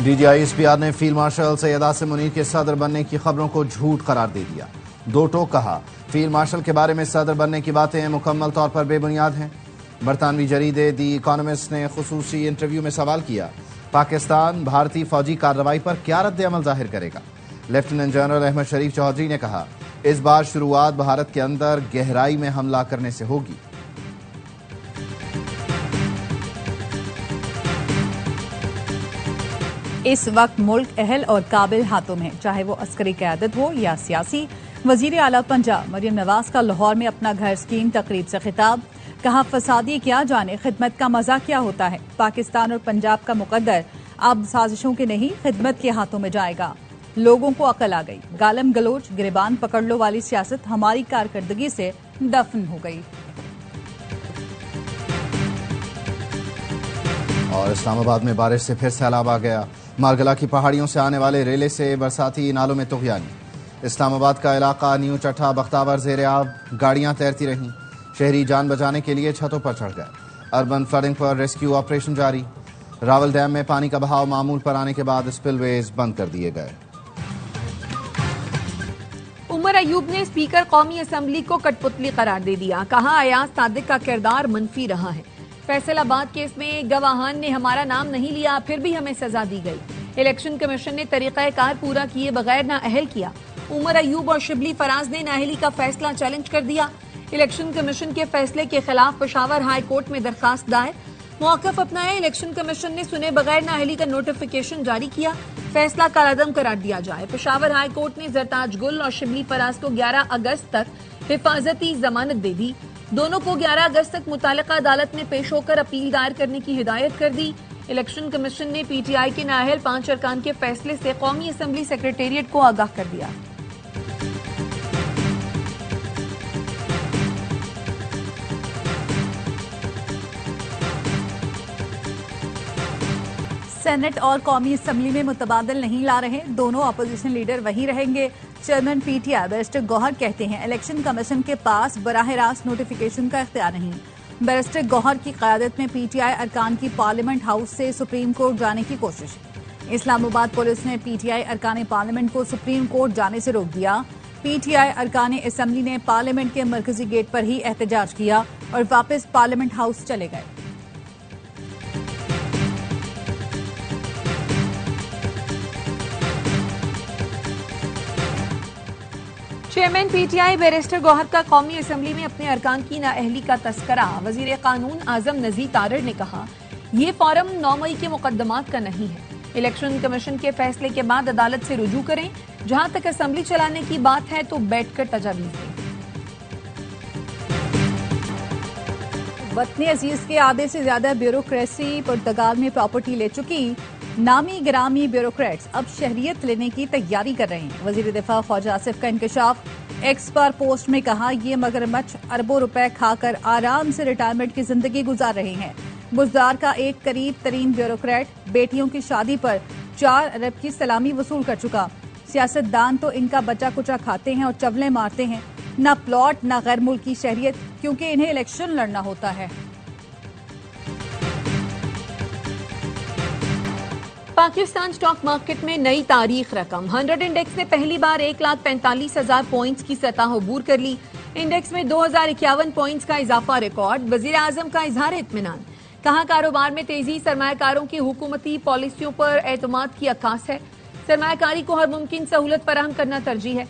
DGISPR ने field marshal Syed Asim Munir के सदर बनने की खबरों को झूठ करार दे दिया। दो टोक कहा, फील्ड मार्शल के बारे में सदर बनने की बातें मुकम्मल तौर पर बेबुनियाद हैं। बरतानवी जरीदे दी इकोनॉमिस्ट ने खुसूसी इंटरव्यू में सवाल किया, पाकिस्तान भारतीय फौजी कार्रवाई पर क्या रद्द अमल जाहिर करेगा। लेफ्टिनेंट जनरल अहमद शरीफ चौधरी ने कहा, इस बार शुरुआत भारत के अंदर गहराई में हमला करने से होगी। इस वक्त मुल्क अहल और काबिल हाथों में, चाहे वो अस्करी क़यादत हो या सियासी। वजीर आला पंजाब मरियम नवाज का लाहौर में अपना घर स्कीम तकरीब से खिताब, कहा फसादी क्या जाने खिदमत का मजा क्या होता है। पाकिस्तान और पंजाब का मुकद्दर अब साजिशों के नहीं खिदमत के हाथों में जाएगा। लोगों को अकल आ गई, गालम गलोच गिरबान पकड़ लो वाली सियासत हमारी कारकर्दगी से दफन हो गई। और इस्लामाबाद में बारिश से फिर सैलाब आ गया। मारगला की पहाड़ियों से आने वाले रेले से बरसाती नालों में तुग़यानी। इस्लामाबाद का इलाका न्यू चट्ठा बख्तावर ज़ेरे आब, गाड़ियां तैरती रहीं। शहरी जान बचाने के लिए छतों पर चढ़ गए। अर्बन फ्लडिंग पर रेस्क्यू ऑपरेशन जारी। रावल डैम में पानी का बहाव मामूल पर आने के बाद स्पिलवेज बंद कर दिए गए। उमर अयूब ने स्पीकर कौमी असम्बली को कठपुतली करार दे दिया, कहा अयाज सादिक का किरदार मनफी रहा है। फैसलाबाद केस में गवाहान ने हमारा नाम नहीं लिया, फिर भी हमें सजा दी गई। इलेक्शन कमीशन ने तरीक़ाकार पूरा किए बगैर नाअहल किया। उमर अयूब और शिबली फराज ने नाअहली का फैसला चैलेंज कर दिया। इलेक्शन कमीशन के फैसले के खिलाफ पेशावर हाई कोर्ट में दरखास्त दायर। मौक़िफ़ अपनाया, इलेक्शन कमीशन ने सुने बगैर नाअहली का नोटिफिकेशन जारी किया। फैसला कालादम करार दिया जाए। पेशावर हाई कोर्ट ने जरताज गुल और शिबली फराज को 11 अगस्त तक हिफाजती जमानत दे दी। दोनों को 11 अगस्त तक मुतालिका अदालत में पेश होकर अपील दायर करने की हिदायत कर दी। इलेक्शन कमीशन ने PTI के नाअहल 5 अरकान के फैसले से कौमी असम्बली सेक्रेटेरिएट को आगाह कर दिया। सेनेट और कौमी असम्बली में मुतबादल नहीं ला रहे, दोनों अपोजिशन लीडर वही रहेंगे। चेयरमैन PTI बैरिस्टर गौहर कहते हैं, इलेक्शन कमीशन के पास बराह रास्त नोटिफिकेशन का इख्तियार नहीं। बैरिस्टर गौहर की क़यादत में PTI अरकान की पार्लियामेंट हाउस से सुप्रीम कोर्ट जाने की कोशिश। इस्लामाबाद पुलिस ने PTI अरकान पार्लियामेंट को सुप्रीम कोर्ट जाने से रोक दिया। PTI अरकान असम्बली ने पार्लियामेंट के मरकजी गेट पर ही एहतजाज किया और वापस पार्लियामेंट हाउस चले गए। चेयरमैन PTI बैरिस्टर गौहर का कौमी असम्बली में अपने अरकान की नाअहली का तस्करा। वजीर कानून आजम नज़ीर तारड़ ने कहा, ये फॉरम 9 मई के मुकदमात का नहीं है। इलेक्शन कमीशन के फैसले के बाद अदालत से रुजू करें। जहां तक असम्बली चलाने की बात है तो बैठकर तजावीज़ दें। वतन अजीज के आधे से ज्यादा ब्यूरोक्रेसी पुर्तगाल में प्रॉपर्टी ले चुकी नामी गिरामी ब्यूरोक्रेट्स अब शहरियत लेने की तैयारी कर रहे हैं। वजीर दिफा ख्वाजा आसिफ का इंकशाफ। एक्स पर पोस्ट में कहा, ये मगरमच्छ अरबों रुपए खाकर आराम से रिटायरमेंट की जिंदगी गुजार रहे हैं। गुजदार का एक करीब तरीन ब्यूरोक्रेट बेटियों की शादी पर 4 अरब की सलामी वसूल कर चुका। सियासतदान तो इनका बचा कुचा खाते हैं और चवलें मारते हैं। न प्लॉट न गैर मुल्की शहरियत, क्योंकि इन्हें इलेक्शन लड़ना होता है। पाकिस्तान स्टॉक मार्केट में नई तारीख रकम। 100 इंडेक्स ने पहली बार 1,45,000 पॉइंट्स की सतह अबूर कर ली। इंडेक्स में 2051 पॉइंट्स का इजाफा रिकॉर्ड। वजीर आजम का इजहार इत्मीनान, कहा कारोबार में तेजी सरमायाकारों की हुकूमती पॉलिसियों पर एतमाद की अक्कास है। सरमायाकारी को हर मुमकिन सहूलत फराहम करना तरजीह है।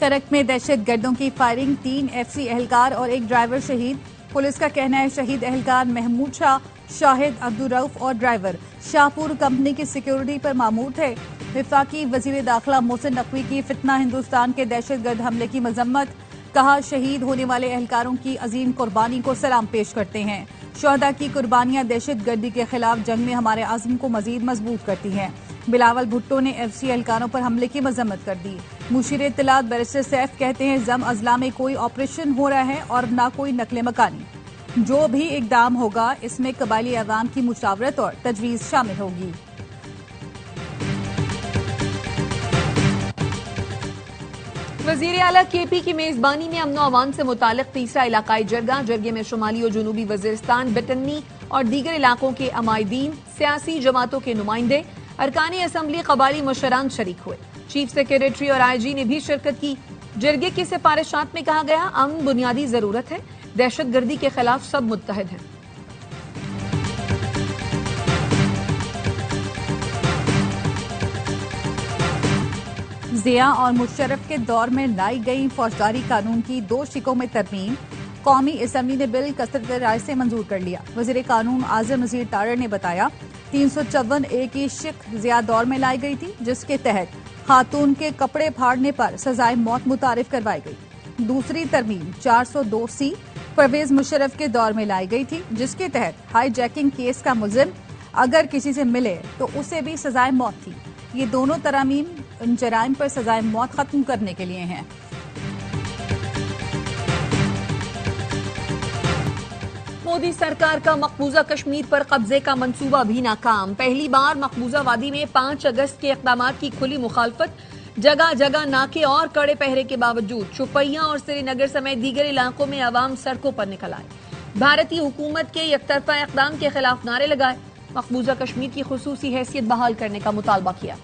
करक में दहशत गर्दों की फायरिंग, 3 FC एहलकार और 1 ड्राइवर शहीद। पुलिस का कहना है शहीद एहलकार महमूद शाह, शाहिद अब्दुल रऊफ और ड्राइवर शाहपुर कंपनी की सिक्योरिटी पर मामूर थे। विफाकी वजीर दाखिला मोहसिन नकवी की फितना हिंदुस्तान के दहशत गर्द हमले की मजम्मत। कहा शहीद होने वाले एहलकारों की अजीम कुर्बानी को सलाम पेश करते हैं। शहदा की कुर्बानियां दहशत गर्दी के खिलाफ जंग में हमारे आज़म को मजीद मजबूत करती हैं। बिलावल भुट्टो ने FC एहलकारों पर हमले की मजम्मत कर दी। मुशीर इत्तलात बैरिस्टर सैफ कहते हैं जम अजला में कोई ऑपरेशन हो रहा है और ना कोई नकले मकानी। जो भी इकदाम होगा इसमें कबायली अवाम की मुशावरत और तजवीज़ शामिल होगी। वजीर आला KP की मेजबानी में अमनो अमान से मुतालिक तीसरा इलाकाई जरगा। जरगे में शुमाली और जुनूबी वजीरिस्तान, बटनी और दीगर इलाकों के अमायदीन, सियासी जमातों के नुमाइंदे, अरकानी असम्बली, कबायली मुशरान शरीक हुए। चीफ सेक्रेटरी और IG ने भी शिरकत की। जिरगे की सिफारिशात में कहा गया, अमन बुनियादी जरूरत है, दहशतगर्दी के खिलाफ सब मुत्तहद हैं। जिया और मुशर्रफ के दौर में लाई गई फौजदारी कानून की 2 शिकों में तरमीम। कौमी असम्बली ने बिल कसरत राय से मंजूर कर लिया। वजीर कानून आजम नजीर तारड़ ने बताया, 354A की शिक जिया दौर में लाई गई थी, जिसके तहत खातून के कपड़े फाड़ने पर सजाए मौत मुतारिफ करवाई गई। दूसरी तरमीम 402C परवेज मुशर्रफ के दौर में लाई गई थी, जिसके तहत हाईजैकिंग केस का मुलजिम अगर किसी से मिले तो उसे भी सजाए मौत थी। ये दोनों तरमीम इन जराइम पर सजाए मौत खत्म करने के लिए हैं। मोदी सरकार का मकबूजा कश्मीर पर कब्जे का मंसूबा भी नाकाम। पहली बार मकबूजा वादी में 5 अगस्त के इक़दामात की खुली मुखालफत। जगह जगह नाके और कड़े पहरे के बावजूद शोपियां और श्रीनगर समेत दीगर इलाकों में अवाम सड़कों पर निकल आए। भारतीय हुकूमत के एकतरफा इक़दाम के खिलाफ नारे लगाए। मकबूजा कश्मीर की खुसूसी हैसियत बहाल करने का मुतालबा किया।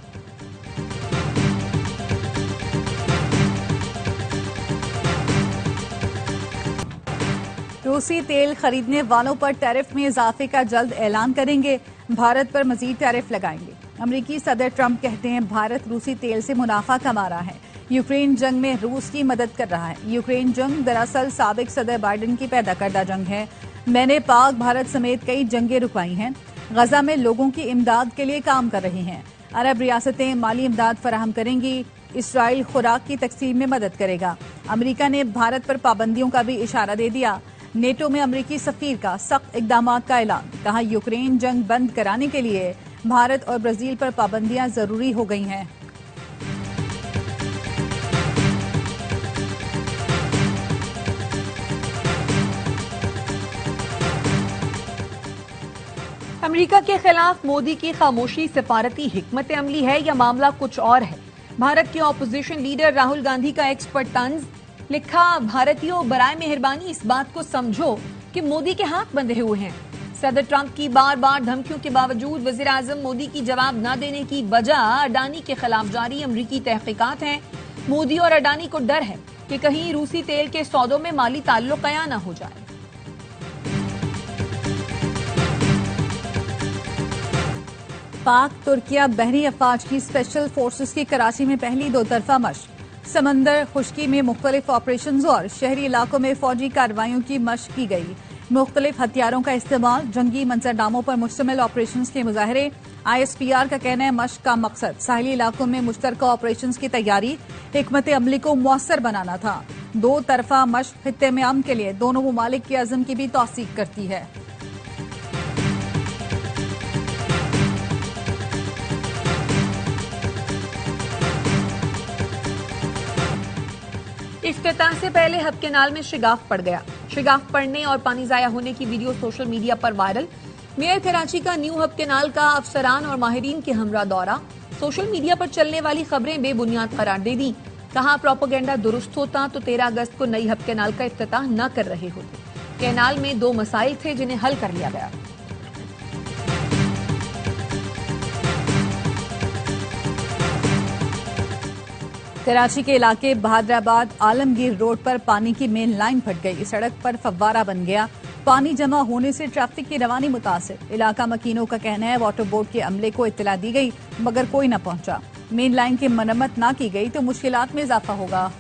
रूसी तेल खरीदने वालों पर टैरिफ में इजाफे का जल्द ऐलान करेंगे। भारत पर मजीद टैरिफ लगाएंगे। अमरीकी सदर ट्रंप कहते हैं, भारत रूसी तेल से मुनाफा कमा रहा है, यूक्रेन जंग में रूस की मदद कर रहा है। यूक्रेन जंग दरअसल साबिक सदर बाइडेन की पैदा करदा जंग है। मैंने पाक भारत समेत कई जंगें रुकवाई हैं। गजा में लोगों की इमदाद के लिए काम कर रही हैं। अरब रियासतें माली इमदाद फराहम करेंगी। इसराइल खुराक की तकसीम में मदद करेगा। अमरीका ने भारत पर पाबंदियों का भी इशारा दे दिया। नेटो में अमरीकी सफीर का सख्त इकदामात का ऐलान। कहा, यूक्रेन जंग बंद कराने के लिए भारत और ब्राजील पर पाबंदियां जरूरी हो गई हैं। अमेरिका के खिलाफ मोदी की खामोशी सिफारती हिकमत अमली है या मामला कुछ और है? भारत के ऑपोजिशन लीडर राहुल गांधी का एक्सपर्ट तंज। लिखा, भारतीयों बराए मेहरबानी इस बात को समझो कि मोदी के हाथ बंधे हुए हैं। सदर ट्रंप की बार बार धमकियों के बावजूद वजीर आजम मोदी की जवाब न देने की वजह अडानी के खिलाफ जारी अमरीकी तहकीकात हैं। मोदी और अडानी को डर है कि कहीं रूसी तेल के सौदों में माली ताल्लुक कायम न हो जाए। पाक तुर्किया बहरी अफवाज की स्पेशल फोर्सेस की कराची में पहली 2 तरफा मशक। समंदर खुश्की में मुख्तलिफ ऑपरेशंस और शहरी इलाकों में फौजी कार्रवाइयों की मशक की गई। मुख्तलिफ हथियारों का इस्तेमाल, जंगी मंजरनामों पर मुश्तमिल ऑपरेशंस के मुजाहरे। ISPR का कहना है, मशक का मकसद साहिली इलाकों में मुश्तरका ऑपरेशंस की तैयारी, हिकमत अमली को मुअस्सर बनाना था। 2 तरफा मशक खित्ते में अमन के लिए दोनों मुमालिक के अज़म की भी तौसीक करती है। इफ्तिताह से पहले हब केनाल में शिगाफ पड़ गया। शिगाफ पड़ने और पानी जाया होने की वीडियो सोशल मीडिया पर वायरल। मेयर कराची का न्यू हब केनाल का अफसरान और माहिरीन के हमरा दौरा। सोशल मीडिया पर चलने वाली खबरें बेबुनियाद करार दे दी। कहा, प्रोपेगेंडा दुरुस्त होता तो 13 अगस्त को नई हब केनाल का इफ्तिताह न कर रहे होते। केनाल में 2 मसाइल थे जिन्हें हल कर लिया गया। कराची के इलाके बहादराबाद आलमगीर रोड पर पानी की मेन लाइन फट गई। सड़क पर फव्वारा बन गया। पानी जमा होने से ट्रैफिक की रवानी मुतासिर। इलाका मकीनों का कहना है, वाटर बोर्ड के अमले को इत्तला दी गई मगर कोई न पहुंचा। मेन लाइन की मरम्मत ना की गई तो मुश्किलात में इजाफा होगा।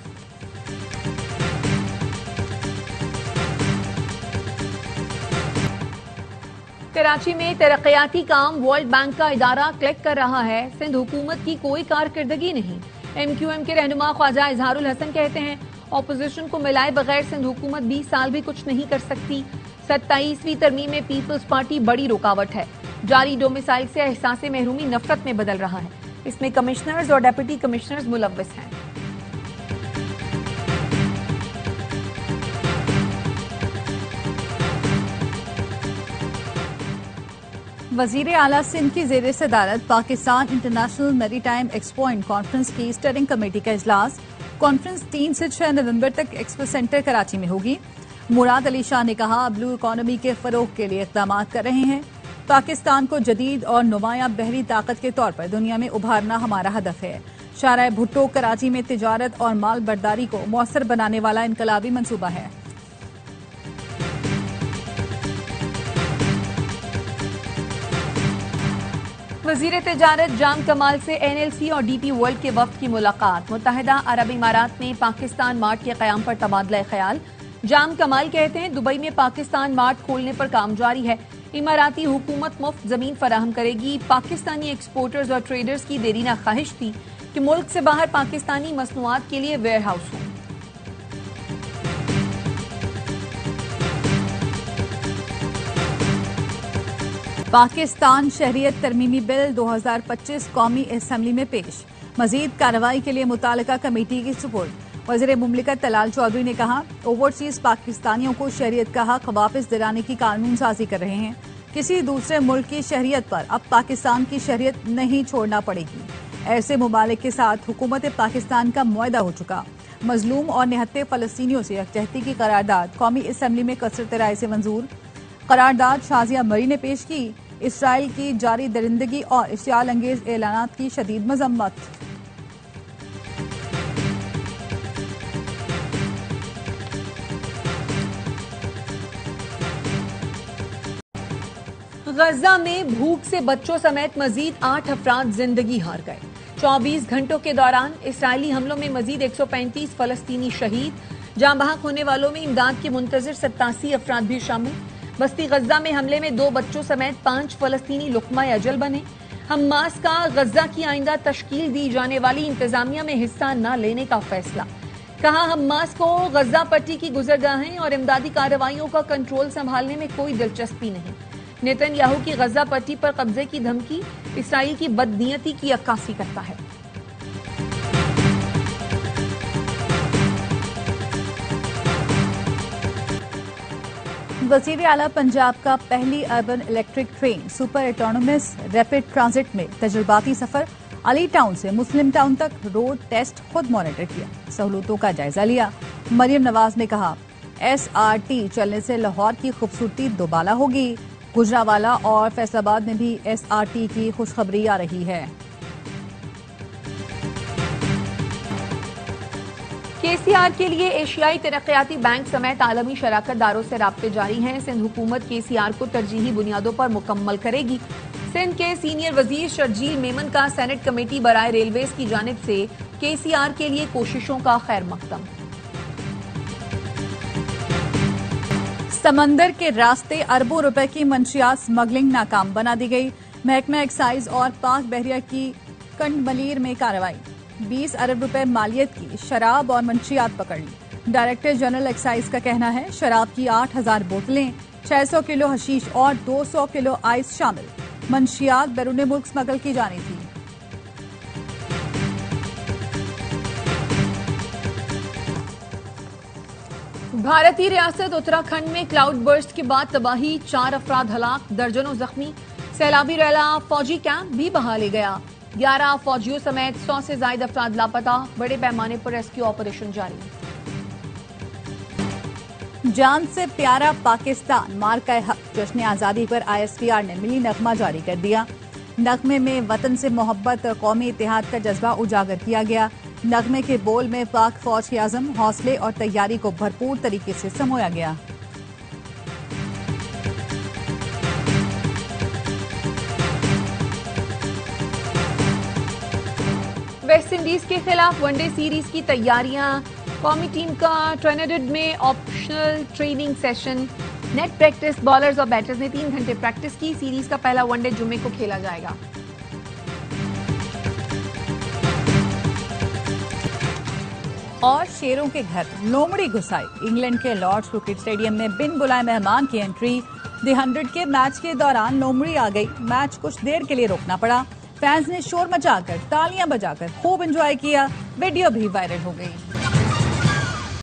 कराची में तरक्याती काम वर्ल्ड बैंक का इदारा क्लिक कर रहा है। सिंध हुकूमत की कोई कारकर्दगी नहीं। MQM के रहनुमा ख्वाजा इजहारुल हसन कहते हैं, ऑपोजिशन को मिलाए बगैर सिंध हुकूमत 20 साल भी कुछ नहीं कर सकती। 27वीं तरमीम में पीपल्स पार्टी बड़ी रुकावट है। जारी डोमिसाइल से एहसास महरूमी नफरत में बदल रहा है। इसमें कमिश्नर्स और डिप्टी कमिश्नर्स मुलव्वस हैं। वजीर आला सिंध की जेर सदारत Pakistan international maritime expo and conference की स्टीयरिंग कमेटी का इजलास। कॉन्फ्रेंस 3 से 6 नवंबर तक एक्सपो सेंटर कराची में होगी। मुराद अली शाह ने कहा, ब्लू इकोनॉमी के फरोग के लिए इक़दाम कर रहे हैं। पाकिस्तान को जदीद और नुमाया बहरी ताकत के तौर पर दुनिया में उभारना हमारा हदफ है। शाहराह भुट्टो कराची में तिजारत और माल बर्दारी को मौसर बनाने वाला इनकलाबी मंसूबा है। वजीर तिजारत जाम कमाल से NLC और DP वर्ल्ड के वफ्द की मुलाकात। मुत्तहिदा अरब इमारात में पाकिस्तान मार्ट के क़याम पर तबादला ख्याल। जाम कमाल कहते हैं, दुबई में पाकिस्तान मार्ट खोलने पर काम जारी है। इमाराती हुकूमत मुफ्त जमीन फराहम करेगी। पाकिस्तानी एक्सपोर्टर्स और ट्रेडर्स की देरीना ख्वाहिश थी कि मुल्क से बाहर पाकिस्तानी मसनूआत के लिए वेयर हाउस हो। पाकिस्तान शहरियत तरमीमी बिल 2025 कौमी असम्बली में पेश। मजीद कार्रवाई के लिए मुतालिका कमेटी की सुपुर्द। वज़ीर मुमलिकत तलाल चौधरी ने कहा, ओवरसीज पाकिस्तानियों को शहरियत का हक वापस दिलाने की कानून साजी कर रहे हैं। किसी दूसरे मुल्क की शहरियत पर अब पाकिस्तान की शहरियत नहीं छोड़ना पड़ेगी। ऐसे मुमालिक के साथ हुकूमत पाकिस्तान का मुआहदा हो चुका। मजलूम और निहत्ते फलस्तीनियों से यकजहती की करारदाद कौमी असम्बली में कसरत राय से मंजूर। करारदाद शाजिया मरी ने पेश की। इसराइल की जारी दरिंदगी और इश्तियाल अंगेज ऐलानात की शदीद मजम्मत। गजा में भूख से बच्चों समेत मजीद 8 अफराद जिंदगी हार गए। 24 घंटों के दौरान इसराइली हमलों में मजीद 135 फलस्तीनी शहीद। जाँ बहक होने वालों में इमदाद के मुंतजिर 87 अफराद भी शामिल। बस्ती गजा में हमले में 2 बच्चों समेत 5 फलस्तीनी लुक्मा अजल बने। हमास का गजा की आइंदा तश्कील दी जाने वाली इंतजामिया में हिस्सा न लेने का फैसला। कहा, हमास को गजा पट्टी की गुजरगाहें और इमदादी कार्रवाइयों का कंट्रोल संभालने में कोई दिलचस्पी नहीं। नेतन्याहू की गजा पट्टी पर कब्जे की धमकी इसराइल की बदनीयती की अक्कासी करता है। वज़ीर आला पंजाब का पहली urban electric train super autonomous rapid transit में तजुर्बाती सफर। अली टाउन से मुस्लिम टाउन तक रोड टेस्ट खुद मॉनिटर किया, सहूलतों का जायजा लिया। मरियम नवाज ने कहा, SRT चलने से लाहौर की खूबसूरती दोबाला होगी। गुजरावाला और फैसलाबाद में भी SRT की खुशखबरी आ रही है। KCR के लिए एशियाई तरक्याती बैंक समेत आलमी शराकतदारों से राब्ते जारी हैं। सिंध हुकूमत KCR को तरजीही बुनियादों पर मुकम्मल करेगी। सिंध के सीनियर वजीर शर्जील मेमन का सेनेट कमेटी बराए रेलवेज की जानिब से KCR के लिए कोशिशों का खैर मकदम। समंदर के रास्ते अरबों रुपए की मंशियात स्मगलिंग नाकाम बना दी गई। महकमा एक्साइज और पाक बहरिया की कंडमलीर में कार्रवाई। 20 अरब रुपए मालियत की शराब और मंशियात पकड़ ली। डायरेक्टर जनरल एक्साइज का कहना है, शराब की 8000 बोतलें, 600 किलो हशीश और 200 किलो आइस शामिल। मंशियात बैरून मुल्क स्मगल की जानी थी। भारतीय रियासत उत्तराखंड में क्लाउड बर्स्ट के बाद तबाही, 4 अफराद हलाक, दर्जनों जख्मी। सैलाबी रैला फौजी कैंप भी बहा ले गया। 11 फौजियों समेत 100 से ज्यादा अफराद लापता। बड़े पैमाने पर रेस्क्यू ऑपरेशन जारी। जान से प्यारा पाकिस्तान मार्का हक जश्न आजादी पर ISPR ने मिली नगमा जारी कर दिया। नगमे में वतन से मोहब्बत और कौमी इत्तेहाद का जज्बा उजागर किया गया। नगमे के बोल में पाक फौज के आज़म, हौसले और तैयारी को भरपूर तरीके से समोया गया। वेस्ट इंडीज के खिलाफ वनडे सीरीज की तैयारियां। कौमी टीम का ट्रिनिडाद में optional training session. Net practice. Bowlers और बैटर्स ने 3 घंटे प्रैक्टिस की। सीरीज का पहला वनडे जुम्मे को खेला जाएगा। और शेरों के घर लोमड़ी घुसाई। इंग्लैंड के लॉर्ड्स क्रिकेट स्टेडियम में बिन बुलाए मेहमान की एंट्री। द 100 के मैच के दौरान लोमड़ी आ गई। मैच कुछ देर के लिए रोकना पड़ा। फैंस ने शोर मचाकर, तालियां बजाकर खूब एंजॉय किया। वीडियो भी वायरल हो गई।